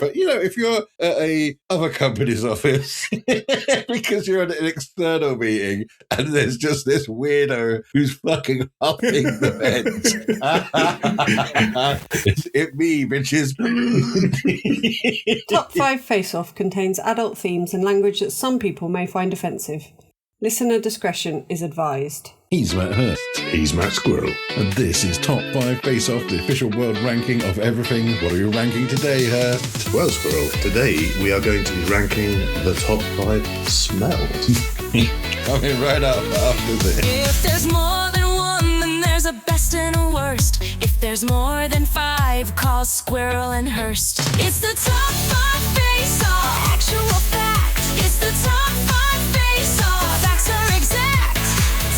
But, if you're at a other company's office, because you're at an external meeting, and there's just this weirdo who's fucking huffing the vent. It's me, bitches. Top 5 Face-Off contains adult themes and language that some people may find offensive. Listener discretion is advised. He's Matt Hurst. He's Matt Squirrell. And this is Top 5 Face-Off, the official world ranking of everything. What are you ranking today, Hurst? Well, Squirrel, today we are going to be ranking the top 5 smells. Coming right up after this. If there's more than one, then there's a best and a worst. If there's more than 5, call Squirrell and Hurst. It's the top 5 Face-Off. Actual fact. It's the top 5 Face-Off. Facts are exact.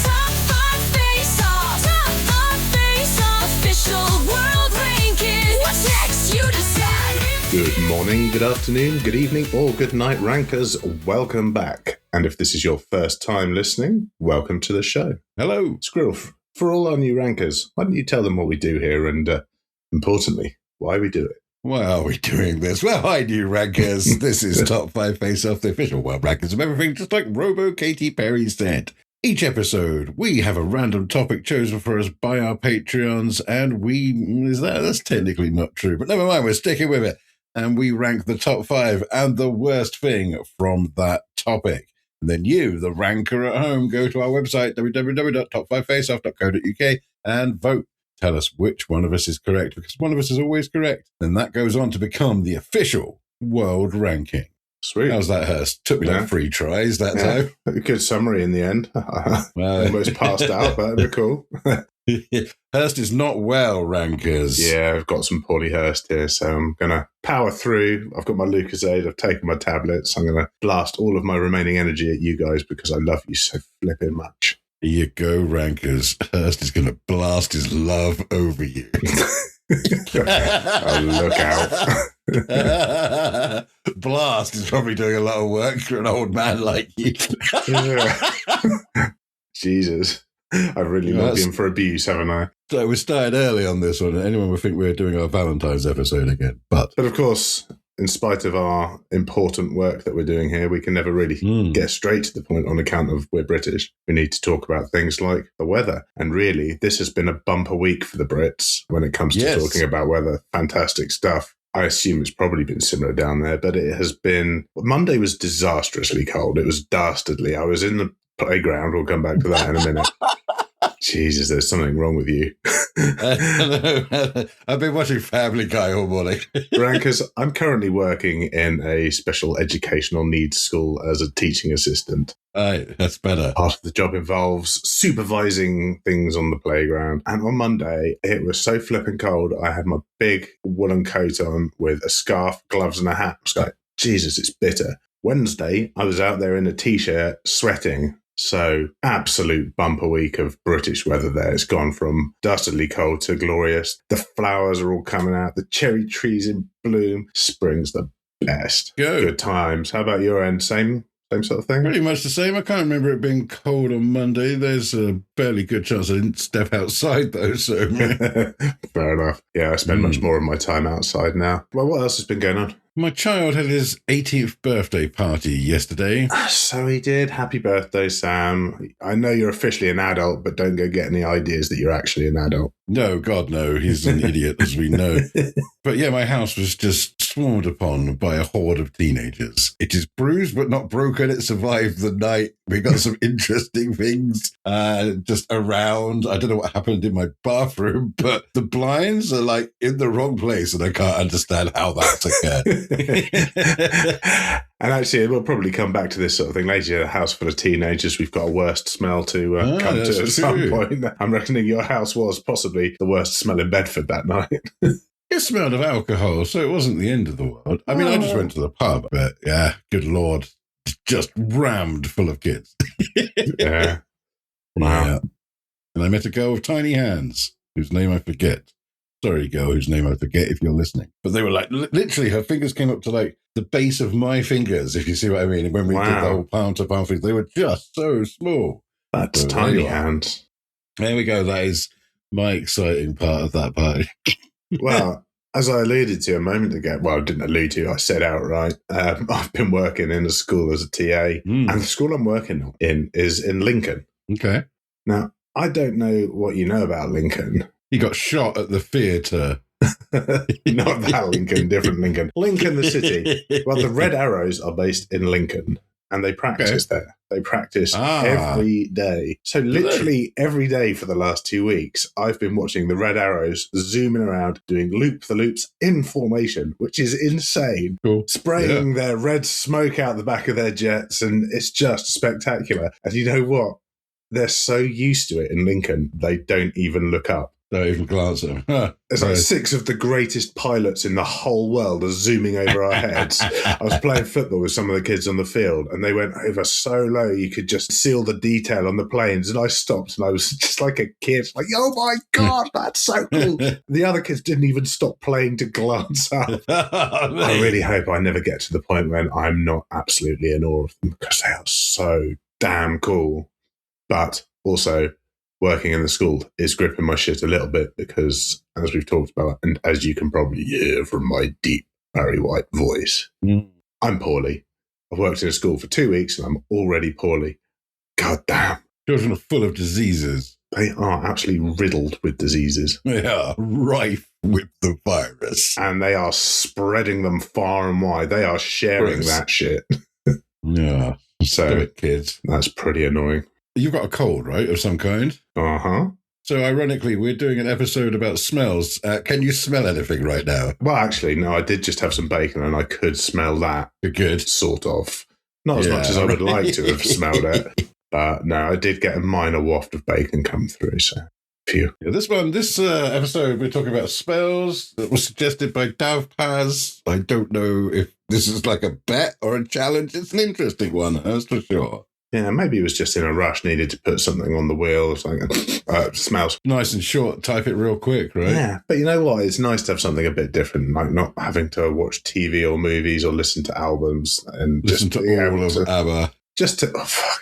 Top 5 Face-Off. Top 5 Face-Off. Official world ranking. What's next? You decide. Good morning, good afternoon, good evening, or good night, rankers. Welcome back. And if this is your first time listening, welcome to the show. Hello. Squirrel, for all our new rankers, why don't you tell them what we do here and, importantly, why we do it? Why are we doing this? Well, hi, new rankers. This is Top 5 Face-Off, the official world rankings of everything, just like Robo Katy Perry said. Each episode, we have a random topic chosen for us by our Patreons, and that's technically not true, but never mind, we're sticking with it. And we rank the top 5 and the worst thing from that topic. And then you, the ranker at home, go to our website, www.top5faceoff.co.uk, and vote. Tell us which one of us is correct, because one of us is always correct. Then that goes on to become the official world ranking. Sweet. How's that, Hurst? Took me like 3 tries that time. A good summary in the end. Almost passed out, but it'd be cool. Hurst is not well, rankers. Yeah, I've got some poorly Hurst here, so I'm going to power through. I've got my Lucozade, I've taken my tablets. I'm going to blast all of my remaining energy at you guys because I love you so flipping much. Here you go, rankers. Hurst is going to blast his love over you. Oh, look out. Blast is probably doing a lot of work for an old man like you. Jesus. I've really logged in for abuse, haven't I? So we started early on this one. Anyone would think we were doing our Valentine's episode again. But of course, in spite of our important work that we're doing here, we can never really get straight to the point on account of we're British. We need to talk about things like the weather. And really, this has been a bumper week for the Brits when it comes to talking about weather. Fantastic stuff. I assume it's probably been similar down there, but it has been... Monday was disastrously cold. It was dastardly. I was in the playground. We'll come back to that in a minute. Jesus, there's something wrong with you. I've been watching Family Guy all morning. Rankers, I'm currently working in a special educational needs school as a teaching assistant. That's better. Part of the job involves supervising things on the playground. And on Monday, it was so flipping cold, I had my big woolen coat on with a scarf, gloves and a hat. I was like, Jesus, it's bitter. Wednesday, I was out there in a T-shirt sweating. So absolute bumper week of British weather there. It's gone from dastardly cold to glorious. The flowers are all coming out. The cherry trees in bloom. Spring's the best. Good times. How about your end? Same sort of thing? Pretty much the same. I can't remember it being cold on Monday. There's a fairly good chance I didn't step outside, though. So fair enough. Yeah, I spend much more of my time outside now. Well, what else has been going on? My child had his 18th birthday party yesterday. So he did. Happy birthday, Sam. I know you're officially an adult, but don't go get any ideas that you're actually an adult. No, God, no. He's an idiot, as we know. But yeah, my house was just swarmed upon by a horde of teenagers. It is bruised, but not broken. It survived the night. We got some interesting things just around. I don't know what happened in my bathroom, but the blinds are like in the wrong place, and I can't understand how that's occurred. And actually, we'll probably come back to this sort of thing later. A house full of teenagers, we've got a worst smell to come to at some point. I'm reckoning your house was possibly the worst smell in Bedford that night. It smelled of alcohol, so it wasn't the end of the world. I mean, I just went to the pub, but yeah, good Lord, just rammed full of kids. Yeah. Wow. Yeah. And I met a girl with tiny hands, whose name I forget. Sorry, girl, whose name I forget if you're listening. But they were like, literally, her fingers came up to like the base of my fingers, if you see what I mean. And when we did the whole palm to palm thing, they were just so small. That's so tiny hands. There we go. That is my exciting part of that party. Well, As I alluded to a moment ago, well, I didn't allude to, I said outright, I've been working in a school as a TA, and the school I'm working in is in Lincoln. Okay. Now, I don't know what you know about Lincoln. He got shot at the theatre. Not that Lincoln, different Lincoln. Lincoln, the city. Well, the Red Arrows are based in Lincoln, and they practice there. They practice every day. So literally every day for the last 2 weeks, I've been watching the Red Arrows zooming around, doing loop-the-loops in formation, which is insane. Cool. Spraying their red smoke out the back of their jets, and it's just spectacular. And you know what? They're so used to it in Lincoln, they don't even look up. Don't even glance at them. It's like 6 of the greatest pilots in the whole world are zooming over our heads. I was playing football with some of the kids on the field, and they went over so low you could just see all the detail on the planes. And I stopped, and I was just like a kid, like, oh my God, that's so cool. The other kids didn't even stop playing to glance up. I really hope I never get to the point when I'm not absolutely in awe of them, because they are so damn cool. But also, working in the school is gripping my shit a little bit because, as we've talked about, and as you can probably hear from my deep Barry White voice, I'm poorly. I've worked in a school for 2 weeks and I'm already poorly. God damn. Children are full of diseases. They are actually riddled with diseases. They are rife with the virus. And they are spreading them far and wide. They are sharing that shit. Yeah. So, kids. That's pretty annoying. You've got a cold, right, of some kind? Uh-huh. So, ironically, we're doing an episode about smells. Can you smell anything right now? Well, actually, no, I did just have some bacon and I could smell that. Good. Sort of. Not as much as I would like to have smelled it. But no, I did get a minor waft of bacon come through, so phew. Yeah, this episode, we're talking about spells that was suggested by Dav Paz. I don't know if this is like a bet or a challenge. It's an interesting one, that's for sure. Yeah, maybe he was just in a rush, needed to put something on the wheel or something. Smells nice and short, type it real quick, right? Yeah, but you know what? It's nice to have something a bit different, like not having to watch TV or movies or listen to albums and listen just to all of ABBA. Just to, oh, fuck.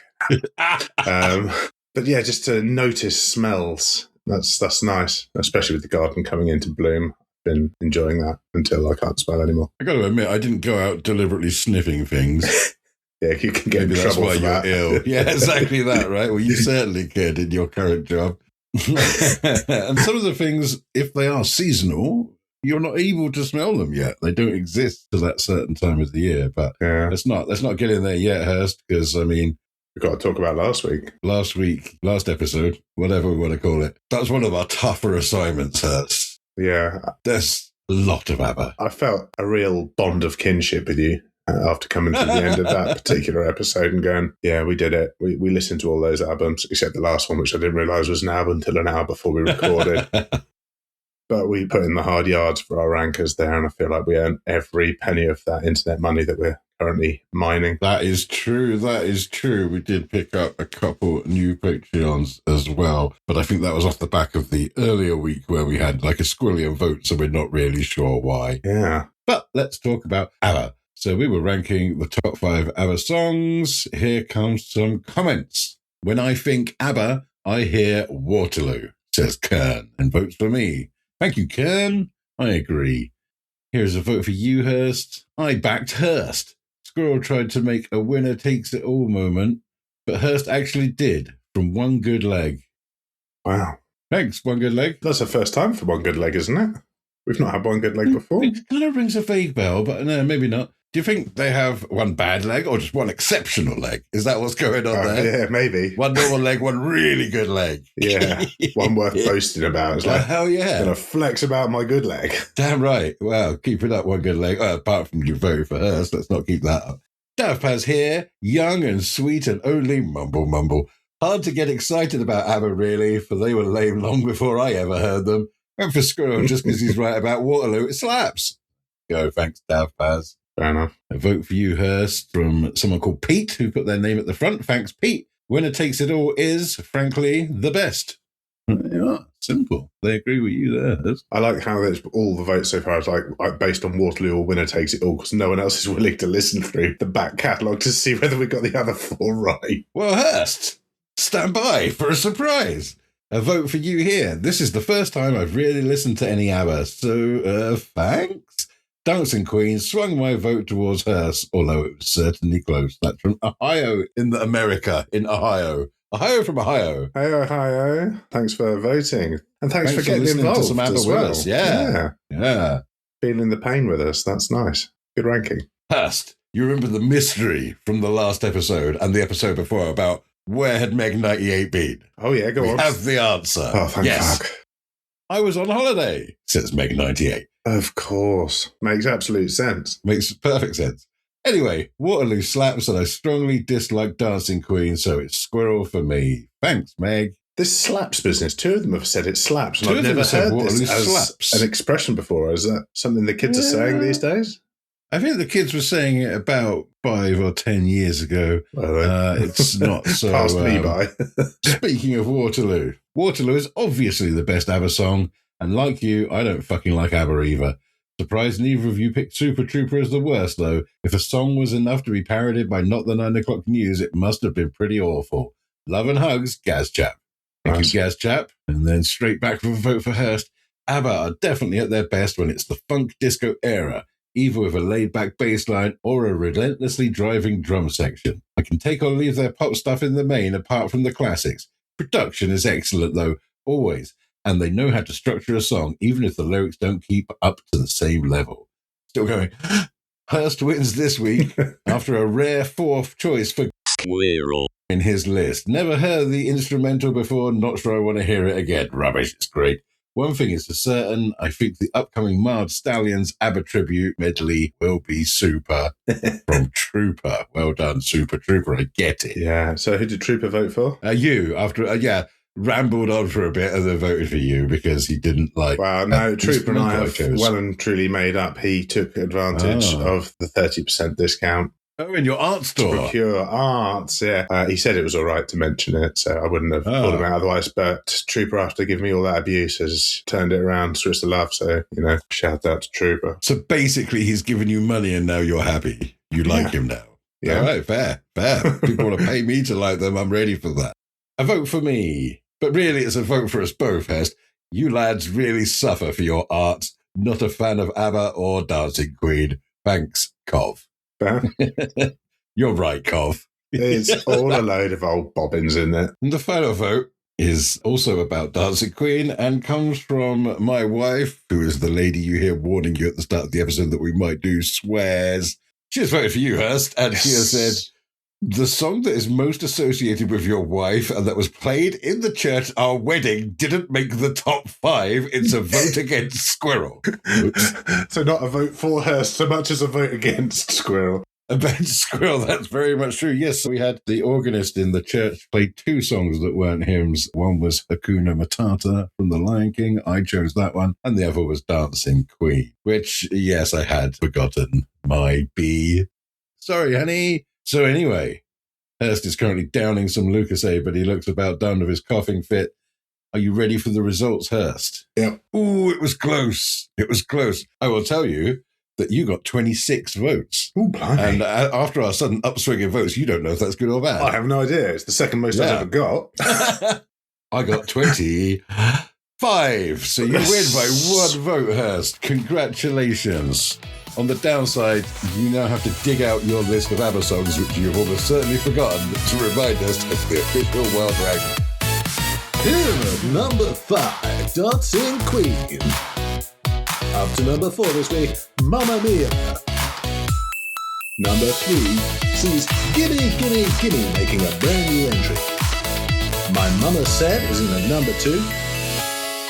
But yeah, just to notice smells. That's nice, especially with the garden coming into bloom. Been enjoying that until I can't smell anymore. I got to admit, I didn't go out deliberately sniffing things. Yeah, you can get Maybe in that's trouble why for you're that. ill. Yeah, exactly that, right? Well, you certainly could in your current job. And some of the things, if they are seasonal, you're not able to smell them yet. They don't exist till that certain time of the year. But Yeah. let's not get in there yet, Hurst, because, I mean, We've got to talk about last week. last episode, whatever we want to call it, that was one of our tougher assignments, Hurst. Yeah, There's a lot of ABBA. I felt a real bond of kinship with you after coming to the end of that particular episode and going, yeah, we did it. We listened to all those albums, except the last one, which I didn't realise was an album until an hour before we recorded. But we put in the hard yards for our rankers there, and I feel like we earned every penny of that internet money that we're currently mining. That is true. That is true. We did pick up a couple new Patreons as well, but I think that was off the back of the earlier week where we had like a squillion vote, so we're not really sure why. Yeah. But let's talk about ABBA. So we were ranking the top 5 ABBA songs. Here comes some comments. When I think ABBA, I hear Waterloo, says Kern, and votes for me. Thank you, Kern. I agree. Here's a vote for you, Hurst. I backed Hurst. Squirrell tried to make a winner takes it all moment, but Hurst actually did from One Good Leg. Wow. Thanks, One Good Leg. That's the first time for One Good Leg, isn't it? We've not had One Good Leg before. It kind of rings a vague bell, but no, maybe not. Do you think they have one bad leg or just one exceptional leg? Is that what's going on there? Yeah, maybe. One normal leg, one really good leg. Yeah, one worth boasting about. It's like, hell yeah. gonna flex about my good leg. Damn right. Wow, keep it up, One Good Leg. Well, apart from you voting for her, so let's not keep that up. Dav Paz here, young and sweet and only mumble. Hard to get excited about ABBA, really, for they were lame long before I ever heard them. And for Squirrell, just because he's right about Waterloo, it slaps. Go, thanks, Dav Paz. Fair enough. A vote for you, Hurst, from someone called Pete, who put their name at the front. Thanks, Pete. Winner takes it all is, frankly, the best. Yeah, simple. They agree with you there, Hurst. I like how there's all the votes so far is like based on Waterloo or winner takes it all because no one else is willing to listen through the back catalogue to see whether we got the other 4 right. Well, Hurst, stand by for a surprise. A vote for you here. This is the first time I've really listened to any ABBA, so thanks. Dancing Queen swung my vote towards Hurst, although it was certainly close. That's from Ohio in America, in Ohio. Ohio from Ohio. Hey, Ohio. Thanks for voting. And thanks for getting listening involved to some ABBA as with well. us. Yeah. Feeling the pain with us. That's nice. Good ranking. Hurst, you remember the mystery from the last episode and the episode before about where had Meg 98 been? Oh, yeah, go on. We have the answer. Oh, thank fuck. I was on holiday, says Meg 98. Of course. Makes absolute sense. Makes perfect sense. Anyway, Waterloo slaps and I strongly dislike Dancing Queen, so it's Squirrell for me. Thanks, Meg. This slaps business, two of them have said it slaps, and Two I've of them never said heard Waterloo this as slaps. an expression before. Is that something the kids are saying these days? I think the kids were saying it about 5 or 10 years ago. It's not so... Passed me by. Speaking of Waterloo, Waterloo is obviously the best ABBA song, and like you, I don't fucking like ABBA either. Surprised neither of you picked Super Trooper as the worst, though. If a song was enough to be parodied by Not the 9 o'clock News, it must have been pretty awful. Love and hugs, Gaz Chap. Thank you, Gaz Chap. And then straight back for a vote for Hurst. ABBA are definitely at their best when it's the funk disco era, either with a laid-back bass line or a relentlessly driving drum section. I can take or leave their pop stuff in the main apart from the classics. Production is excellent, though, always. And they know how to structure a song, even if the lyrics don't keep up to the same level. Still going, Hurst wins this week after a rare fourth choice for Squirrell in his list. Never heard the instrumental before, not sure I want to hear it again. Rubbish, it's great. One thing is for certain, I think the upcoming Mild Stallions ABBA tribute medley will be super from Trooper. Well done, Super Trooper, I get it. Yeah, so who did Trooper vote for? You, after, rambled on for a bit and then voted for you because he didn't like... Well, no, Trooper and I have well and truly made up. He took advantage of the 30% discount. Oh, in your art store. To procure arts, yeah. He said it was all right to mention it, so I wouldn't have thought about it otherwise. But Trooper, after giving me all that abuse, has turned it around, switched the love. So, shout out to Trooper. So basically, he's given you money and now you're happy. You like him now. Yeah. All right, fair. People want to pay me to like them. I'm ready for that. A vote for me. But really, it's a vote for us both, Hurst. You lads really suffer for your art. Not a fan of ABBA or Dancing Queen. Thanks, Cov. You're right, Cov. It's all a load of old bobbins in it. And the final vote is also about Dancing Queen and comes from my wife, who is the lady you hear warning you at the start of the episode that we might do swears. She has voted for you, Hurst, and she has said... The song that is most associated with your wife and that was played in the church at our wedding didn't make the top 5. It's a vote against Squirrell. So not a vote for her so much as a vote against Squirrell. Against Squirrell, that's very much true. Yes, we had the organist in the church play 2 songs that weren't hymns. One was Hakuna Matata from The Lion King. I chose that one. And the other was Dancing Queen, which, yes, I had forgotten. My B. Sorry, honey. So anyway, Hurst is currently downing some Lucozade, but he looks about done with his coughing fit. Are you ready for the results, Hurst? Yeah. Ooh, it was close. It was close. I will tell you that you got 26 votes. Ooh, blimey. And after our sudden upswing in votes, you don't know if that's good or bad. I have no idea. It's the second most I've ever got. I got 25. So you win by 1 vote, Hurst. Congratulations. On the downside, you now have to dig out your list of ABBA songs, which you've almost certainly forgotten, to remind us of the official world ranking. Here at number 5, Dancing Queen. Up to number 4 this week, Mamma Mia. Number 3 sees Gimme Gimme Gimme making a brand new entry. My Mama Said is in at number 2.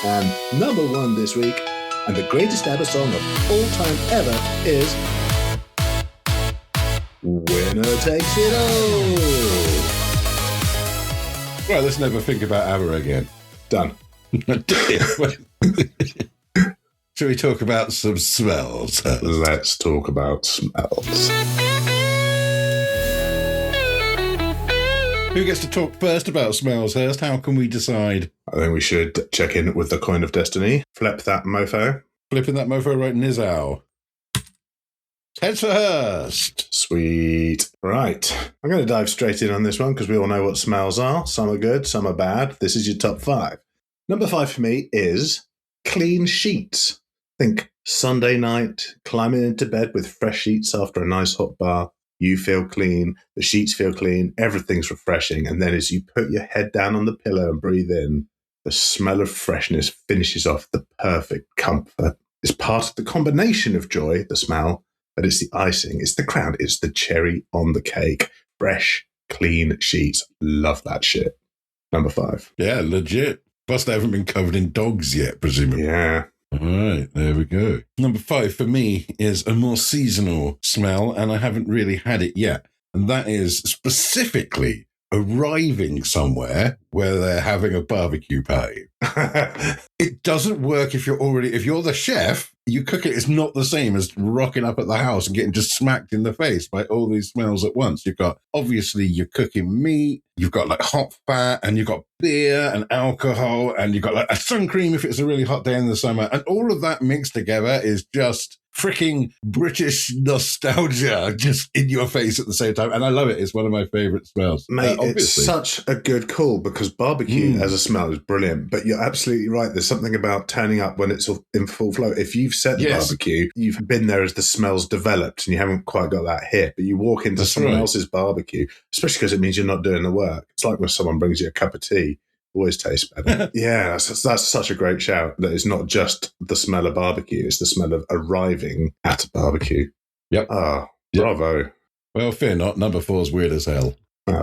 And number 1 this week, and the greatest ABBA song of all time ever is Winner Takes It All. Right, let's never think about ABBA again. Done. Shall we talk about some smells? Let's talk about smells. Who gets to talk first about smells, Hurst? How can we decide? I think we should check in with the coin of destiny. Flip that mofo. Flipping that mofo right in his owl. Heads for Hurst. Sweet. Right. I'm going to dive straight in on this one because we all know what smells are. Some are good, some are bad. This is your top 5. Number 5 for me is clean sheets. Think Sunday night, climbing into bed with fresh sheets after a nice hot bath. You feel clean, the sheets feel clean, everything's refreshing. And then as you put your head down on the pillow and breathe in, the smell of freshness finishes off the perfect comfort. It's part of the combination of joy, the smell, but it's the icing, it's the crown, it's the cherry on the cake. Fresh, clean sheets. Love that shit. Number 5. Yeah, legit. Plus, they haven't been covered in dogs yet, presumably. Yeah. All right, there we go. Number 5 for me is a more seasonal smell, and I haven't really had it yet. And that is specifically arriving somewhere where they're having a barbecue party. It doesn't work if you're the chef, you cook it. It's not the same as rocking up at the house and getting just smacked in the face by all these smells at once. Obviously you're cooking meat, you've got like hot fat, and you've got beer and alcohol, and you've got like a sun cream if it's a really hot day in the summer. And all of that mixed together is just freaking British nostalgia just in your face at the same time. And I love it. It's one of my favorite smells. Mate, it's such a good call because barbecue as a smell is brilliant. But you're absolutely right. There's something about turning up when it's in full flow. If you've set the barbecue, you've been there as the smell's developed and you haven't quite got that hit. But you walk into someone else's barbecue, especially because it means you're not doing the work. It's like when someone brings you a cup of tea. Always tastes better. Yeah, that's such a great shout. That it's not just the smell of barbecue, it's the smell of arriving at a barbecue. Yep. Bravo. Well, fear not. Number 4 is weird as hell.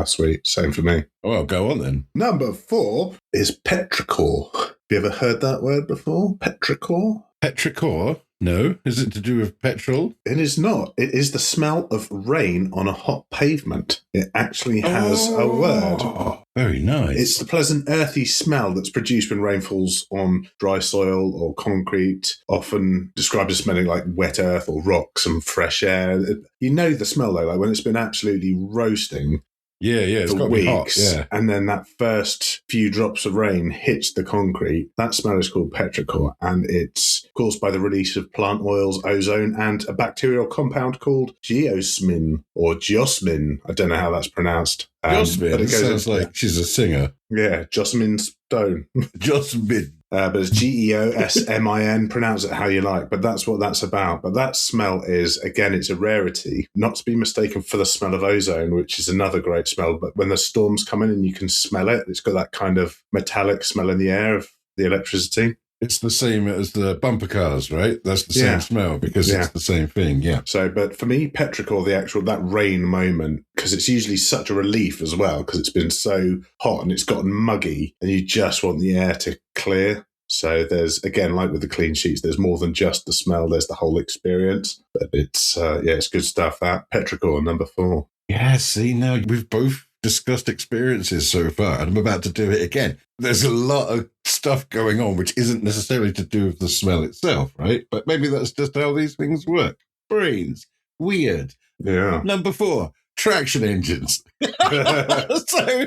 Sweet. Same for me. Well, go on then. Number 4 is petrichor. Have you ever heard that word before? Petrichor? Petrichor? No. Is it to do with petrol? It is not. It is the smell of rain on a hot pavement. It actually has a word. Very nice. It's the pleasant, earthy smell that's produced when rain falls on dry soil or concrete, often described as smelling like wet earth or rocks and fresh air. You know the smell, though, like when it's been absolutely roasting. Yeah, it's got to be hot. Yeah. And then that first few drops of rain hits the concrete. That smell is called petrichor, and it's caused by the release of plant oils, ozone, and a bacterial compound called geosmin or geosmin. I don't know how that's pronounced. Geosmin, but it sounds like she's a singer. Yeah, Jocelyn Stone. Jocelyn. But it's Geosmin, pronounce it how you like, but that's what that's about. But that smell is, again, it's a rarity, not to be mistaken for the smell of ozone, which is another great smell. But when the storms come in and you can smell it, it's got that kind of metallic smell in the air of the electricity. It's the same as the bumper cars, right? That's the same smell because it's the same thing, yeah. So, but for me, petrichor, that rain moment, because it's usually such a relief as well, because it's been so hot and it's gotten muggy and you just want the air to clear. So there's, again, like with the clean sheets, there's more than just the smell, there's the whole experience. But it's, it's good stuff, that. Petrichor, number 4. Yeah, see, now we've both discussed experiences so far, and I'm about to do it again. There's a lot of stuff going on which isn't necessarily to do with the smell itself, right? But maybe that's just how these things work. Brains. Weird. Yeah. Number 4, traction engines. So,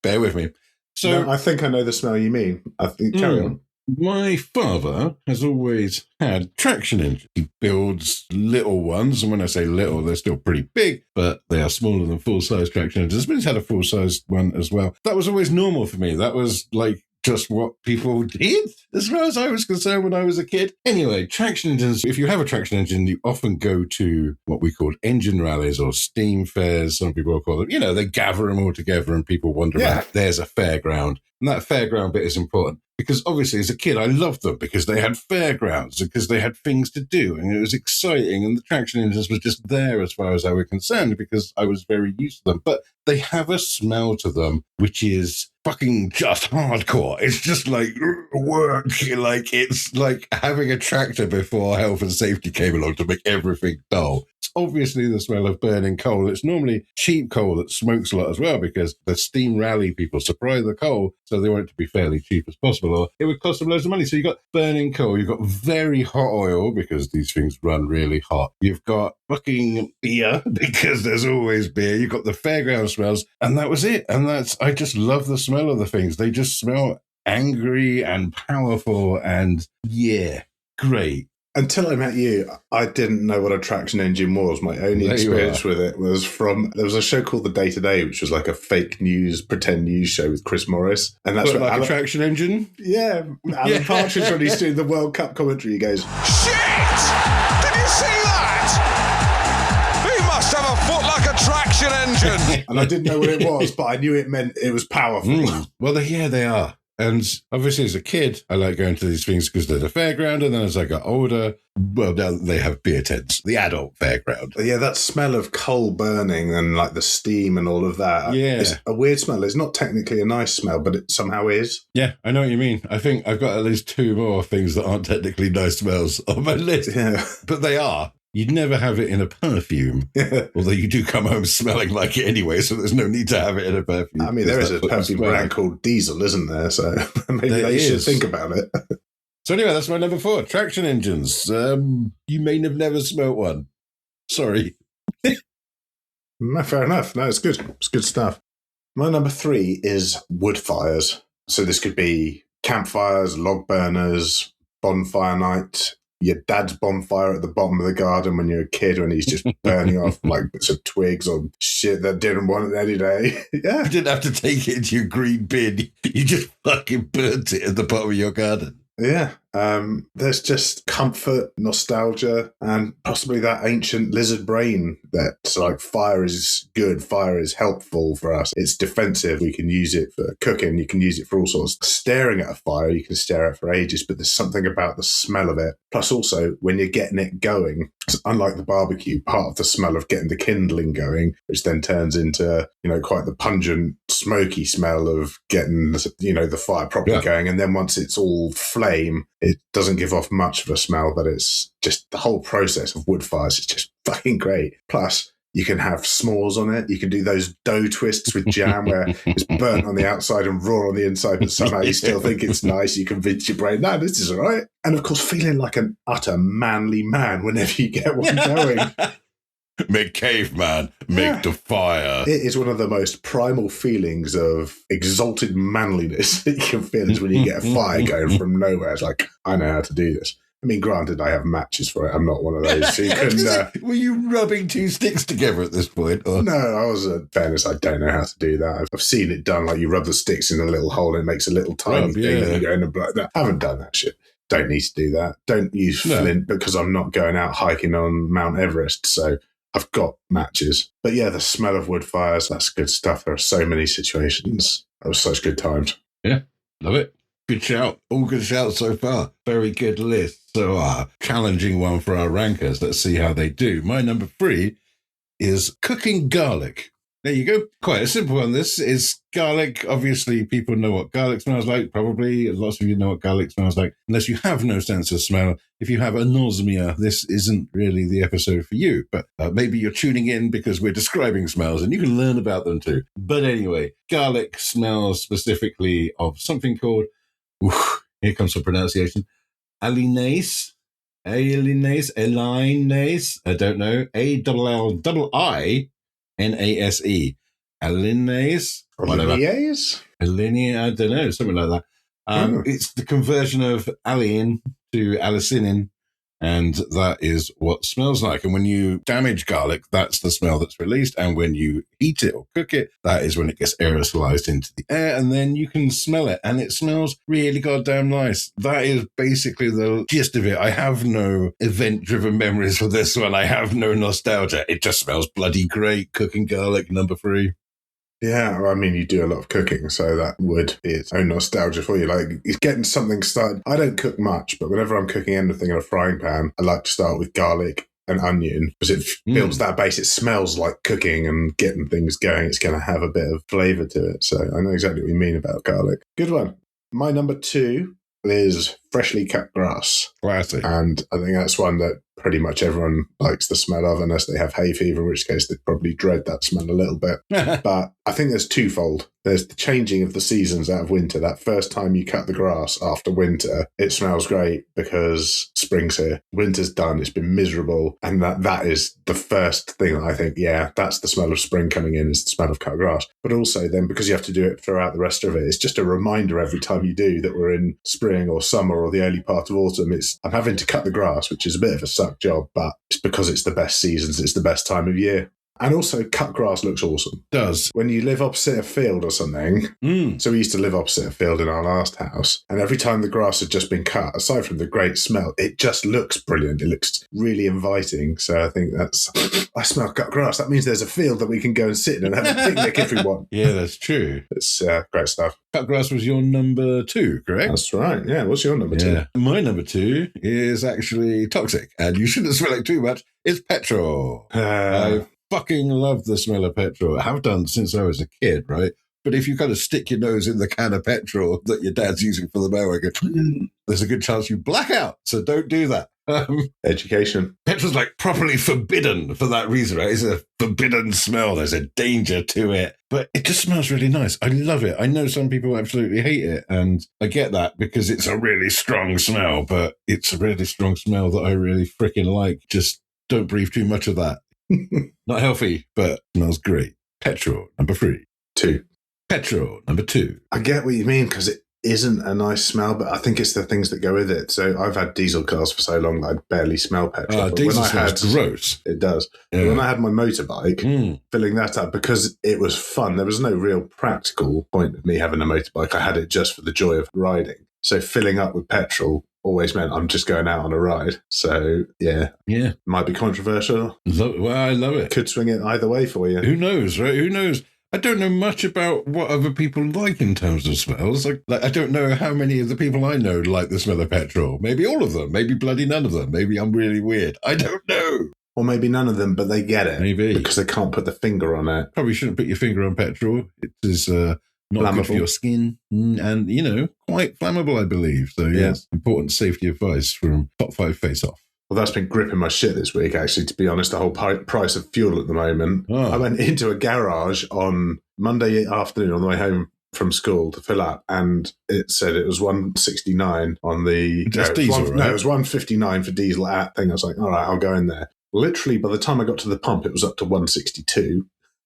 bear with me. So no, I think I know the smell you mean. I think carry on. My father has always had traction engines. He builds little ones, and when I say little, they're still pretty big, but they are smaller than full-size traction engines. But he's had a full-size one as well. That was always normal for me. That was like just what people did, as far as I was concerned when I was a kid. Anyway, traction engines, if you have a traction engine, you often go to what we call engine rallies or steam fairs, some people will call them. You know, they gather them all together and people wander around. There's a fairground. And that fairground bit is important because obviously as a kid, I loved them because they had fairgrounds, because they had things to do and it was exciting. And the traction engines were just there as far as I was concerned because I was very used to them. But they have a smell to them, which is fucking just hardcore. It's just like work. Like it's like having a tractor before health and safety came along to make everything dull. It's obviously the smell of burning coal. It's normally cheap coal that smokes a lot as well because the steam rally people supply the coal, so they want it to be fairly cheap as possible, or it would cost them loads of money. So you've got burning coal, you've got very hot oil because these things run really hot. You've got fucking beer because there's always beer. You've got the fairground smells, and that was it. And I just love the smell of the things. They just smell angry and powerful and great. Until I met you, I didn't know what a traction engine was. My only experience with it was there was a show called The Day to Day, which was like a fake news, pretend news show with Chris Morris. And that's what, like a traction engine? Yeah. Alan Partridge, when he's doing the World Cup commentary, he goes, Shit! Did you see that? He must have a foot like a traction engine. And I didn't know what it was, but I knew it meant it was powerful. Well, they are. And obviously, as a kid, I like going to these things because they're the fairground. And then as I got older, well, now they have beer tents, the adult fairground. Yeah, that smell of coal burning and like the steam and all of that. Yeah. It's a weird smell. It's not technically a nice smell, but it somehow is. Yeah, I know what you mean. I think I've got at least 2 more things that aren't technically nice smells on my list. Yeah. But they are. You'd never have it in a perfume, although you do come home smelling like it anyway, so there's no need to have it in a perfume. I mean, there is a perfume brand called Diesel, isn't there? So maybe they should think about it. So anyway, that's my number 4, traction engines. You may have never smelt one. Sorry. Fair enough. No, it's good. It's good stuff. My number 3 is wood fires. So this could be campfires, log burners, bonfire night, your dad's bonfire at the bottom of the garden when you're a kid, when he's just burning off like bits of twigs or shit that didn't want it any day. Yeah. You didn't have to take it into your green bin. You just fucking burnt it at the bottom of your garden. Yeah. There's just comfort, nostalgia, and possibly that ancient lizard brain that's like fire is good, fire is helpful for us. It's defensive. We can use it for cooking. You can use it for all sorts. Staring at a fire, you can stare at it for ages, but there's something about the smell of it. Plus also, when you're getting it going, it's unlike the barbecue, part of the smell of getting the kindling going, which then turns into, quite the pungent, smoky smell of getting, the fire properly going. And then once it's all flame, it doesn't give off much of a smell, but it's just the whole process of wood fires is just fucking great. Plus, you can have s'mores on it. You can do those dough twists with jam where it's burnt on the outside and raw on the inside, but somehow you still think it's nice. You convince your brain, no, this is all right. And of course, feeling like an utter manly man whenever you get one going. Make caveman, make the fire. It is one of the most primal feelings of exalted manliness that you can feel is when you get a fire going from nowhere. It's like, I know how to do this. I mean, granted, I have matches for it. I'm not one of those who can... Were you rubbing 2 sticks together at this point? Or? No, I was, in fairness, I don't know how to do that. I've seen it done, like you rub the sticks in a little hole and it makes a little tiny thing and you go in and blow that. I haven't done that shit. Don't need to do that. Don't use flint because I'm not going out hiking on Mount Everest, so... I've got matches. But yeah, the smell of wood fires, that's good stuff. There are so many situations. That was such good times. Yeah, love it. Good shout. All good shouts so far. Very good list. So challenging one for our rankers. Let's see how they do. My number 3 is cooking garlic. There you go. Quite a simple one. This is garlic. Obviously, people know what garlic smells like. Probably lots of you know what garlic smells like. Unless you have no sense of smell. If you have anosmia, this isn't really the episode for you. But maybe you're tuning in because we're describing smells and you can learn about them too. But anyway, garlic smells specifically of something called, here comes some pronunciation, allinase. Allinase. I don't know. A-L-L-I-I. Nase, allinase, whatever. Allinase, I don't know, something like that. It's the conversion of alliin to allicinin, and that is what smells like. And when you damage garlic, that's the smell that's released. And when you eat it or cook it, that is when it gets aerosolized into the air, and then you can smell it, and it smells really goddamn nice. That is basically the gist of it. I have no event-driven memories for this one. I have no nostalgia. It just smells bloody great. Cooking garlic, number 3. Yeah, I mean, you do a lot of cooking, so that would be its own nostalgia for you. Like, it's getting something started. I don't cook much, but whenever I'm cooking anything in a frying pan, I like to start with garlic and onion because it builds that base. It smells like cooking and getting things going. It's going to have a bit of flavour to it. So I know exactly what you mean about garlic. Good one. My number 2 is freshly cut grass. Classic. And I think that's one that pretty much everyone likes the smell of, unless they have hay fever, in which case they probably dread that smell a little bit. But I think there's twofold. There's the changing of the seasons out of winter. That first time you cut the grass after winter, it smells great because spring's here. Winter's done. It's been miserable. And that is the first thing that I think, yeah, that's the smell of spring coming in, is the smell of cut grass. But also then, because you have to do it throughout the rest of it, it's just a reminder every time you do that we're in spring or summer summer or the early part of autumn, I'm having to cut the grass, which is a bit of a suck job, but it's because it's the best seasons, it's the best time of year. And also, cut grass looks awesome. Does. When you live opposite a field or something, so we used to live opposite a field in our last house, and every time the grass had just been cut, aside from the great smell, it just looks brilliant. It looks really inviting. So I think I smell cut grass. That means there's a field that we can go and sit in and have a picnic if we want. Yeah, that's true. It's great stuff. Cut grass was your number 2, correct? That's right. Yeah, what's your number 2? My number 2 is actually toxic, and you shouldn't smell it too much. It's petrol. I fucking love the smell of petrol. I have done since I was a kid, right? But if you kind of stick your nose in the can of petrol that your dad's using for the mower, there's a good chance you black out. So don't do that. Education. Petrol's like properly forbidden for that reason, right? It's a forbidden smell. There's a danger to it. But it just smells really nice. I love it. I know some people absolutely hate it. And I get that because it's a really strong smell. But it's a really strong smell that I really freaking like. Just don't breathe too much of that. Not healthy, but smells great. Petrol, number 3. 2. Petrol, number 2. I get what you mean, because it isn't a nice smell, but I think it's the things that go with it. So I've had diesel cars for so long that I barely smell petrol. Diesel smells gross. It does. Yeah. When I had my motorbike, filling that up, because it was fun, there was no real practical point of me having a motorbike. I had it just for the joy of riding. So filling up with petrol always meant I'm just going out on a ride. So, yeah. Might be controversial. I love it. Could swing it either way for you. Who knows, right? Who knows? I don't know much about what other people like in terms of smells. Like I don't know how many of the people I know like the smell of petrol. Maybe all of them. Maybe bloody none of them. Maybe I'm really weird. I don't know. Or maybe none of them, but they get it. Maybe. Because they can't put the finger on it. Probably shouldn't put your finger on petrol. It is not flammable. Good for your skin and, quite flammable, I believe. So, yes, important safety advice from Top 5 Face Off. Well, that's been gripping my shit this week, actually, to be honest, the whole price of fuel at the moment. I went into a garage on Monday afternoon on the way home from school to fill up, and it said it was $1.69 on the... Just diesel, right? No, it was $1.59 for diesel at thing. I was like, all right, I'll go in there. Literally, by the time I got to the pump, it was up to $1.62.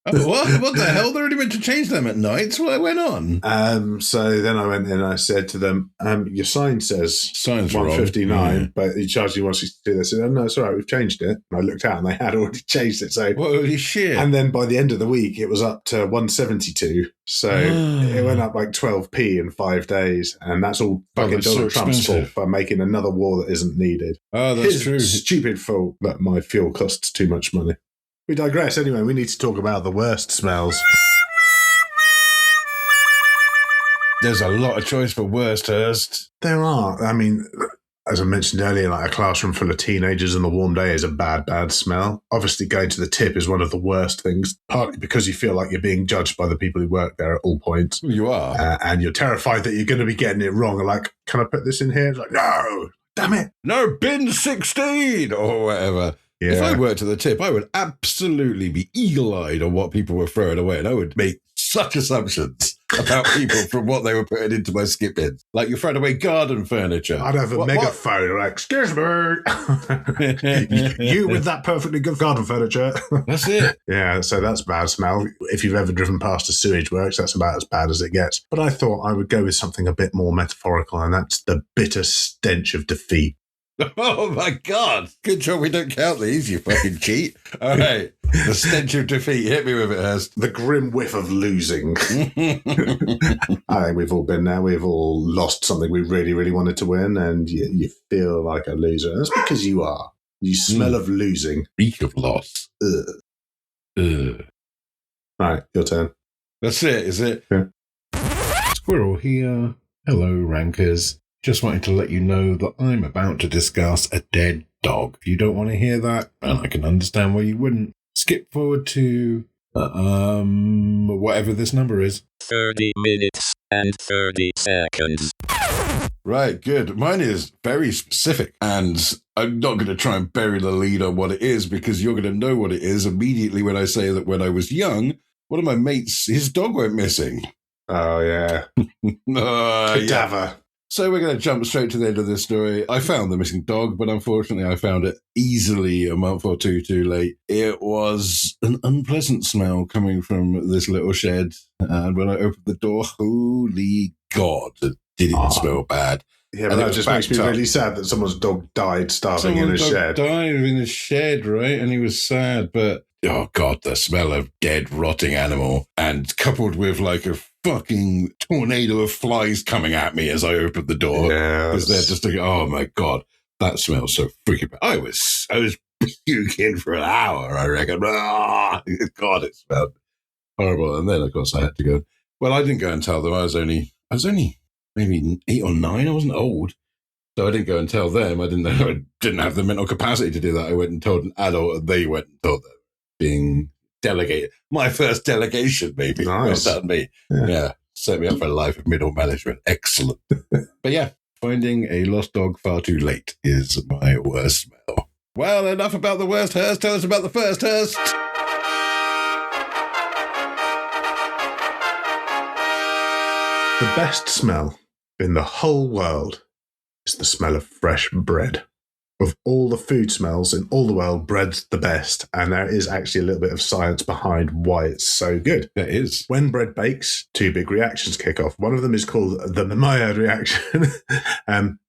Oh, what the hell? They're only meant to change them at night. What went on? So then I went in and I said to them, your sign says $1.59, but he charged you $1.62. They said, oh, no, it's all right, we've changed it. And I looked out and they had already changed it. So holy shit. And then by the end of the week, it was up to $1.72. So it went up like 12p in 5 days. And that's all fucking Donald Trump's fault for making another war that isn't needed. Oh, that's true. Stupid fault that my fuel costs too much money. We digress. Anyway, we need to talk about the worst smells. There's a lot of choice for worst, Hurst. There are. I mean, as I mentioned earlier, like a classroom full of teenagers on a warm day is a bad, bad smell. Obviously, going to the tip is one of the worst things, partly because you feel like you're being judged by the people who work there at all points. You are. And you're terrified that you're going to be getting it wrong. And like, can I put this in here? It's like, no, damn it. No, bin 16 or whatever. Yeah. If I worked at the tip, I would absolutely be eagle-eyed on what people were throwing away, and I would make such assumptions about people from what they were putting into my skip bins. Like you're throwing away garden furniture. I'd have a megaphone like, excuse me, you with that perfectly good garden furniture. That's it. Yeah, so that's bad smell. If you've ever driven past a sewage works, that's about as bad as it gets. But I thought I would go with something a bit more metaphorical, and that's the bitter stench of defeat. Oh my God. Good job we don't count these, you fucking cheat. All right. The stench of defeat. Hit me with it, Hurst. The grim whiff of losing. I think we've all been there. We've all lost something we really, really wanted to win, and you feel like a loser. That's because you are. You smell of losing. Reek of loss. Ugh. All right, your turn. That's it, is it? Yeah. Squirrell here. Hello, rankers. Just wanted to let you know that I'm about to discuss a dead dog. If you don't want to hear that, and I can understand why you wouldn't, skip forward to whatever this number is. 30 minutes and 30 seconds. Right, good. Mine is very specific, and I'm not going to try and bury the lead on what it is, because you're going to know what it is immediately when I say that when I was young, one of my mates, his dog went missing. Oh, yeah. Cadaver. Yeah. So we're going to jump straight to the end of this story. I found the missing dog, but unfortunately I found it easily a month or two too late. It was an unpleasant smell coming from this little shed. And when I opened the door, holy God, it didn't smell bad. Yeah, but And it that was just makes me backed up. really sad that someone's dog died starving in a Someone's dog shed. died in a shed, right? And he was sad, but oh god, the smell of dead, rotting animal, and coupled with like a fucking tornado of flies coming at me as I opened the door, because they're just like, oh my god, that smells so freaking bad. I was puking for an hour, I reckon. God, it smelled horrible. And then of course I had to go. Well, I didn't go and tell them. I was only maybe 8 or 9. I wasn't old. So I didn't go and tell them. I didn't have the mental capacity to do that. I went and told an adult, and they went and told them. Being delegated. My first delegation, baby. Nice. Well done, me. Yeah. Set me up for a life of middle management. Excellent. But yeah, finding a lost dog far too late is my worst smell. Well, enough about the worst, Hurst. Tell us about the first, Hurst. The best smell in the whole world is the smell of fresh bread. Of all the food smells in all the world, bread's the best. And there is actually a little bit of science behind why it's so good. There is. When bread bakes, 2 big reactions kick off. One of them is called the Maillard reaction.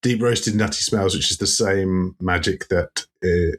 Deep roasted nutty smells, which is the same magic that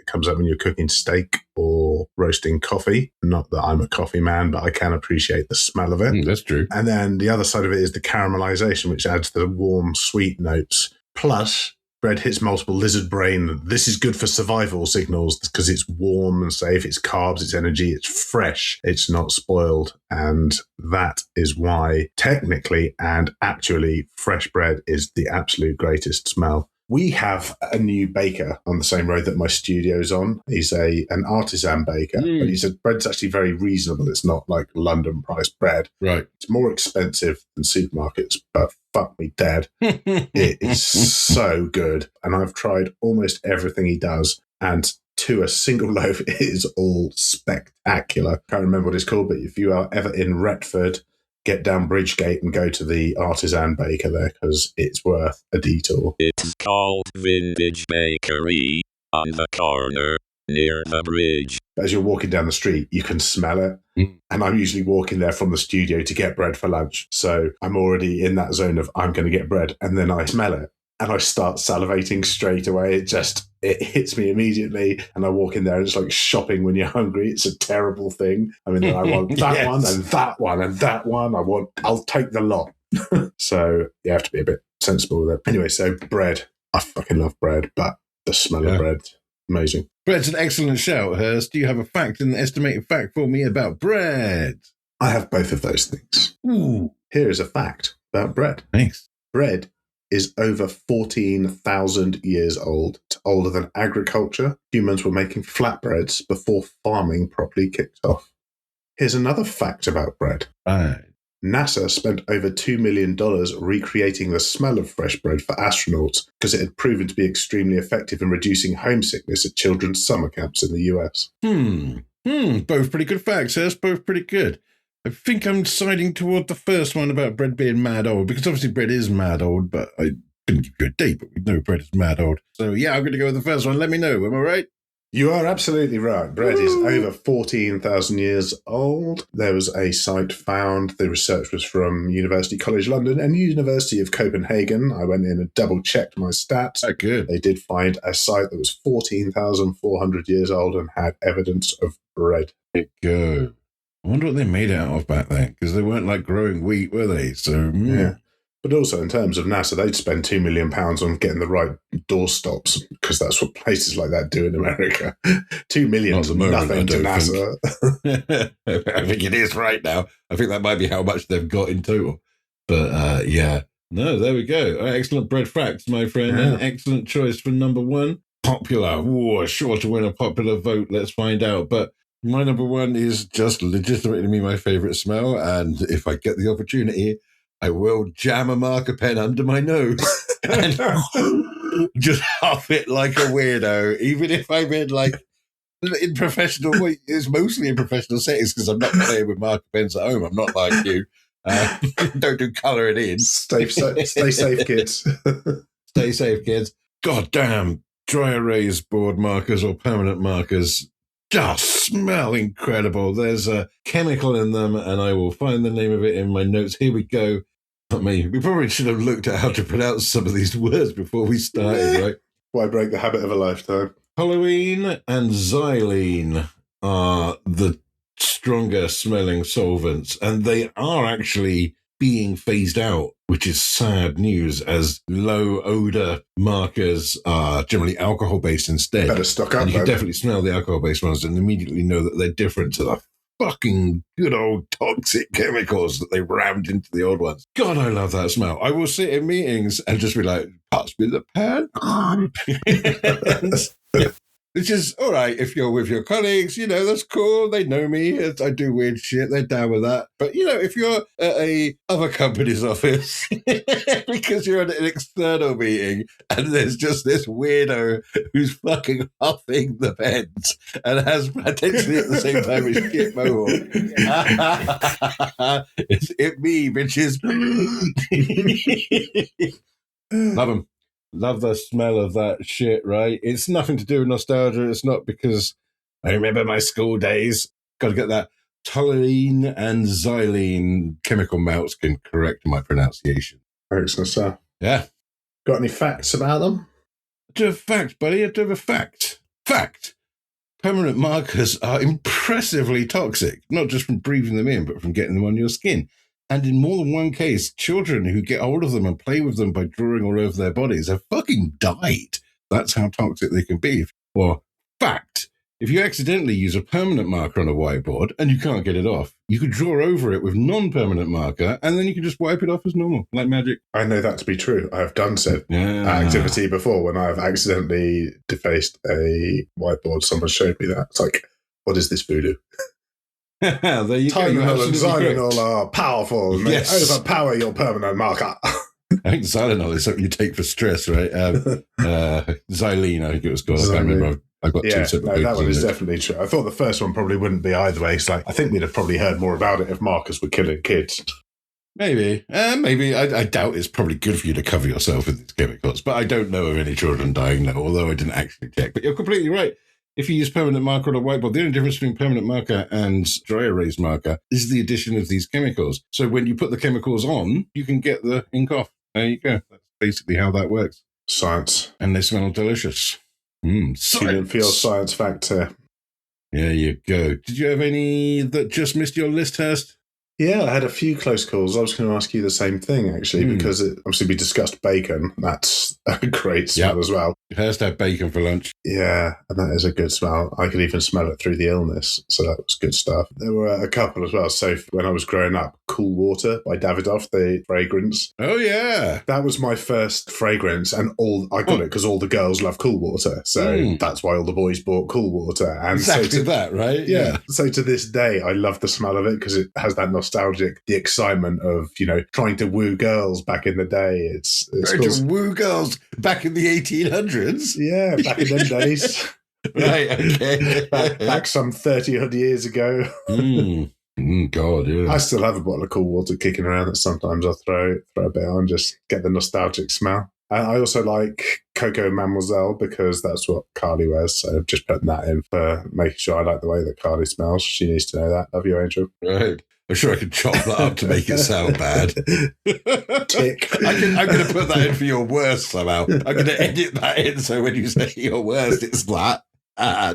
comes up when you're cooking steak or roasting coffee. Not that I'm a coffee man, but I can appreciate the smell of it. That's true. And then the other side of it is the caramelization, which adds the warm, sweet notes. Plus, bread hits multiple lizard brain. This is good for survival signals because it's warm and safe. It's carbs, it's energy, it's fresh. It's not spoiled. And that is why technically and actually fresh bread is the absolute greatest smell. We have a new baker on the same road that my studio's on. He's an artisan baker, but he said bread's actually very reasonable. It's not like London priced bread. Right. It's more expensive than supermarkets, but fuck me dead. It is so good. And I've tried almost everything he does. And to a single loaf, it is all spectacular. Can't remember what it's called, but if you are ever in Retford, get down Bridgegate and go to the artisan baker there because it's worth a detour. It's called Vintage Bakery on the corner near the bridge. As you're walking down the street, you can smell it. And I'm usually walking there from the studio to get bread for lunch. So I'm already in that zone of I'm going to get bread. And then I smell it and I start salivating straight away. It hits me immediately. And I walk in there and it's like shopping when you're hungry. It's a terrible thing. I mean, I want that one and that one and that one. I'll take the lot. So you have to be a bit sensible with it. Anyway, so bread. I fucking love bread, but the smell of bread, amazing. Bread's an excellent shout, Hurst. Do you have a fact, an estimated fact for me about bread? I have both of those things. Ooh. Here is a fact about bread. Thanks. Bread is over 14,000 years old. It's older than agriculture. Humans were making flatbreads before farming properly kicked off. Here's another fact about bread. Right. NASA spent over $2 million recreating the smell of fresh bread for astronauts because it had proven to be extremely effective in reducing homesickness at children's summer camps in the US. Both pretty good facts, Hurst. Both pretty good. I think I'm siding toward the first one about bread being mad old, because obviously bread is mad old, but I couldn't give you a date, but we know bread is mad old. So yeah, I'm going to go with the first one. Let me know. Am I right? You are absolutely right. Bread is over 14,000 years old. There was a site found. The research was from University College London and University of Copenhagen. I went in and double-checked my stats. Oh, good. They did find a site that was 14,400 years old and had evidence of bread. There you go. I wonder what they made it out of back then, because they weren't like growing wheat, were they? So, yeah. But also in terms of NASA, they'd spend £2 million on getting the right doorstops, because that's what places like that do in America. $2 million is nothing to NASA. I think it is right now. I think that might be how much they've got in total. But yeah. No, there we go. Excellent bread facts, my friend. Yeah. An excellent choice for number one. Popular. Whoa, sure to win a popular vote. Let's find out. But my number one is just legitimately my favourite smell. And if I get the opportunity, I will jam a marker pen under my nose and just huff it like a weirdo, even if I'm in professional, it's mostly in professional settings because I'm not playing with marker pens at home. I'm not like you. Don't do colouring in. Stay safe, kids. Stay safe, kids. God damn, dry erase board markers or permanent markers just smell incredible. There's a chemical in them, and I will find the name of it in my notes. Here we go. Not me. We probably should have looked at how to pronounce some of these words before we started, right? Why break the habit of a lifetime? Toluene and xylene are the stronger smelling solvents, and they are actually being phased out, which is sad news, as low odor markers are generally alcohol based instead. Better stock up. And you can then. definitely smell the alcohol based ones and immediately know that they're different to the fucking good old toxic chemicals that they rammed into the old ones. God, I love that smell. I will sit in meetings and just be like, pass me the pan. Which is all right if you're with your colleagues, that's cool. They know me. I do weird shit. They're down with that. But, if you're at a other company's office because you're at an external meeting and there's just this weirdo who's fucking huffing the vents and has potentially at the same time a shit mohawk. It's me, bitches. Love them. Love the smell of that shit, right? It's nothing to do with nostalgia. It's not because I remember my school days. Got to get that toluene and xylene chemical melts can correct my pronunciation. Excellent stuff. Yeah. Got any facts about them? I do have a fact, buddy. I do have a fact. Fact. Permanent markers are impressively toxic, not just from breathing them in, but from getting them on your skin. And in more than one case, children who get hold of them and play with them by drawing all over their bodies have fucking died. That's how toxic they can be. Or fact, if you accidentally use a permanent marker on a whiteboard and you can't get it off, you could draw over it with non-permanent marker and then you can just wipe it off as normal, like magic. I know that to be true. I have done said Yeah. activity before when I have accidentally defaced a whiteboard. Someone showed me that. It's like, what is this voodoo? There you go. You're Tylenol and absolutely correct. Xylenol are powerful and they Yes. overpower your permanent marker. I think Xylenol is something you take for stress, right? Xylene, I think it was called. I can't remember. I've got two Yeah, separate that papers one on is it. definitely true. I thought the first one probably wouldn't be either way. It's like, I think we'd have probably heard more about it if markers were killing kids. Maybe. I doubt it's probably good for you to cover yourself with these chemicals, but I don't know of any children dying now, although I didn't actually check. But you're completely right. If you use permanent marker on a whiteboard, the only difference between permanent marker and dry erase marker is the addition of these chemicals. So when you put the chemicals on, you can get the ink off. There you go. That's basically how that works. Science. And they smell delicious. Student field science fact here. There you go. Did you have any that just missed your list, Hurst? Yeah, I had a few close calls. I was going to ask you the same thing, actually, because obviously we discussed bacon. That's a great smell as well. Hurst had bacon for lunch. Yeah, and that is a good smell. I could even smell it through the illness, so that was good stuff. There were a couple as well. So when I was growing up, Cool Water by Davidoff, the fragrance. Oh, yeah. That was my first fragrance, and I got it because all the girls love Cool Water. So that's why all the boys bought Cool Water. And Exactly that, right? Yeah. So to this day, I love the smell of it because it has that nostalgic, the excitement of, trying to woo girls back in the day. It's Trying to woo girls back in the 1800s. Yeah, back in them days. Right, okay. back some 30-odd years ago. God, yeah. I still have a bottle of Cool Water kicking around that sometimes I'll throw a bit on, just get the nostalgic smell. And I also like Coco Mademoiselle because that's what Carly wears. So just putting that in for making sure I like the way that Carly smells. She needs to know that. Love you, Angel. Right. I'm sure I could chop that up to make it sound bad. Tick. I'm going to put that in for your worst somehow. I'm going to edit that in so when you say your worst, it's that.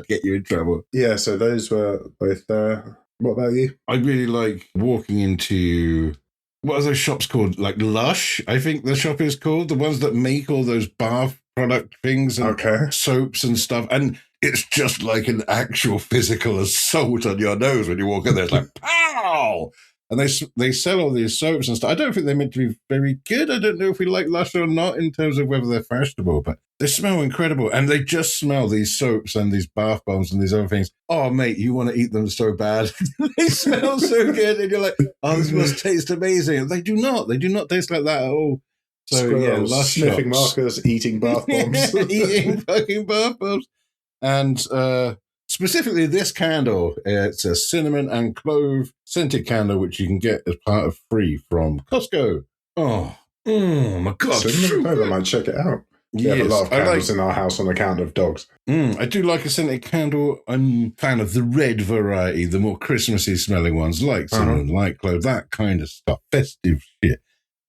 Get you in trouble. Yeah, so those were both there. What about you? I really like walking into, what are those shops called? Like Lush, I think the shop is called. The ones that make all those bath product things and soaps and stuff. And it's just like an actual physical assault on your nose when you walk in there. It's like, pow! And they sell all these soaps and stuff. I don't think they're meant to be very good. I don't know if we like Lush or not in terms of whether they're fashionable, but they smell incredible. And they just smell these soaps and these bath bombs and these other things. Oh, mate, you want to eat them so bad. They smell so good. And you're like, oh, this must taste amazing. They do not. They do not taste like that at all. So, Squirrels, yeah, Lush sniffing shops. markers, eating bath bombs. Eating fucking bath bombs. And specifically this candle, it's a cinnamon and clove scented candle, which you can get as part of free from Costco. Oh my God. Cinnamon clove, I might check it out. We have a lot of candles in our house on account of dogs. I do like a scented candle. I'm a fan of the red variety, the more Christmassy smelling ones, like cinnamon, like clove, that kind of stuff, festive shit.